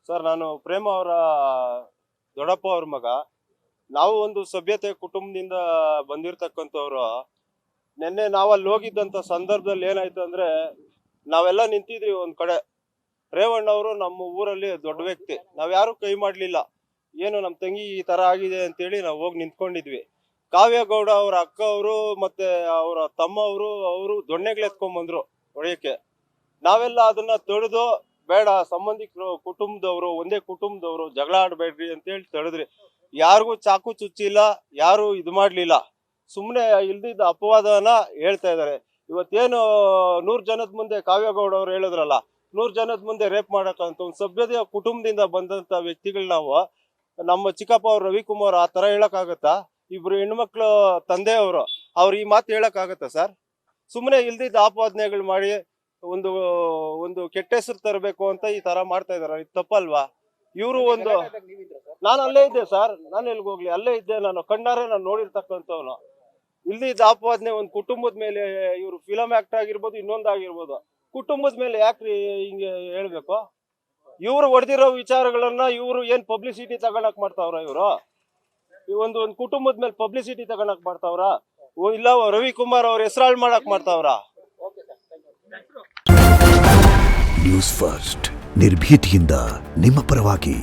Sir, ನಾನು ಪ್ರೇಮ ಅವರ ದೊಡ್ಡಪ್ಪ ಅವ್ರ ಮಗ. ನಾವು ಒಂದು ಸಭ್ಯತೆ ಕುಟುಂಬದಿಂದ ಬಂದಿರತಕ್ಕಂಥವ್ರು. ನಿನ್ನೆ ನಾವು ಅಲ್ಲಿ ಹೋಗಿದ್ದಂಥ ಸಂದರ್ಭದಲ್ಲಿ ಏನಾಯ್ತು ಅಂದ್ರೆ, ನಾವೆಲ್ಲ ನಿಂತಿದ್ವಿ ಒಂದ್ ಕಡೆ. ರೇವಣ್ಣ ಅವರು ನಮ್ಮ ಊರಲ್ಲಿ ದೊಡ್ಡ ವ್ಯಕ್ತಿ, ನಾವ್ ಯಾರು ಕೈ ಮಾಡ್ಲಿಲ್ಲ. ಏನು ನಮ್ಮ ತಂಗಿ ಈ ತರ ಆಗಿದೆ ಅಂತೇಳಿ ನಾವು ಹೋಗಿ ನಿಂತ್ಕೊಂಡಿದ್ವಿ. ಕಾವ್ಯಗೌಡ ಅವ್ರ ಅಕ್ಕ ಅವರು ಮತ್ತೆ ಅವರ ತಮ್ಮ ಅವರು ದೊಣ್ಣೆಗಳು ಎತ್ಕೊಂಡ್ ಬಂದ್ರು ಹೊಡೆಯಕ್ಕೆ. ನಾವೆಲ್ಲ ಅದನ್ನ ತಡೆದು, ಬೇಡ ಸಂಬಂಧಿಕರು ಕುಟುಂಬದವರು ಒಂದೇ ಕುಟುಂಬದವರು ಜಗಳ ಆಡ್ಬೇಡ್ರಿ ಅಂತೇಳಿ ತಡೆದ್ರಿ. ಯಾರಿಗೂ ಚಾಕು ಚುಚ್ಚಿಲ್ಲ, ಯಾರು ಇದು ಮಾಡ್ಲಿಲ್ಲ. ಸುಮ್ನೆ ಇಲ್ದಿದ್ದ ಅಪವಾದನ ಹೇಳ್ತಾ ಇದಾರೆ. ಇವತ್ತೇನು 100 ಜನದ ಮುಂದೆ ಕಾವ್ಯಗೌಡ ಅವ್ರು ಹೇಳಿದ್ರಲ್ಲ, 100 ಜನದ ಮುಂದೆ ರೇಪ್ ಮಾಡಕ್ಕಂತ ಒಂದು ಸಭ್ಯತೆಯ ಕುಟುಂಬದಿಂದ ಬಂದಂತ ವ್ಯಕ್ತಿಗಳು ನಾವು. ನಮ್ಮ ಚಿಕ್ಕಪ್ಪ ಅವ್ರು ರವಿಕುಮಾರ್ ಆ ತರ ಹೇಳಕ್ ಆಗತ್ತಾ? ಇಬ್ರು ಹೆಣ್ಮಕ್ಳು ತಂದೆಯವರು ಅವ್ರು ಈ ಮಾತು ಹೇಳಕ್ ಆಗತ್ತಾ ಸರ್? ಸುಮ್ನೆ ಇಲ್ದಿದ್ದ ಆಪಾದನೆಗಳು ಮಾಡಿ ಒಂದು ಒಂದು ಕೆಟ್ಟ ಹೆಸರು ತರಬೇಕು ಅಂತ ಈ ತರ ಮಾಡ್ತಾ ಇದಾರೆ. ಇದು ತಪ್ಪಲ್ವಾ? ಇವರು ಒಂದು, ನಾನು ಅಲ್ಲೇ ಇದ್ದೆ ಸರ್, ನಾನು ಎಲ್ಗೆ ಹೋಗ್ಲಿ, ಅಲ್ಲೇ ಇದ್ದೆ. ನಾನು ಕಣ್ಣಾರೆ ನಾನು ನೋಡಿರ್ತಕ್ಕಂಥವ್ನು. ಇಲ್ದಿದ್ದ ಆಪಾದನೆ ಒಂದು ಕುಟುಂಬದ ಮೇಲೆ, ಇವ್ರು ಫಿಲಂ ಆಕ್ಟರ್ ಆಗಿರ್ಬೋದು, ಇನ್ನೊಂದಾಗಿರ್ಬೋದು, ಕುಟುಂಬದ ಮೇಲೆ ಯಾಕ್ರಿ ಹಿಂಗೆ ಹೇಳ್ಬೇಕು? ಇವ್ರು ಹೊಡೆದಿರೋ ವಿಚಾರಗಳನ್ನ ಇವ್ರು ಏನ್ ಪಬ್ಲಿಸಿಟಿ ತಗೊಳಕ್ ಮಾಡ್ತಾವ್ರ? ಇವರು ಒಂದು ಕುಟುಂಬದ ಮೇಲೆ ಪಬ್ಲಿಸಿಟಿ ತಗೊಳಕ್ ಮಾಡ್ತಾವ್ರ? ಇಲ್ಲ ರವಿಕುಮಾರ್ ಅವ್ರ ಹೆಸರಾಳ್ ಮಾಡಕ್ ಮಾಡ್ತಾವ್ರ? ನ್ಯೂಸ್ ಫಸ್ಟ್ ನಿರ್ಭೀತಿಯಿಂದ ನಿಮ್ಮ ಪರವಾಗಿ.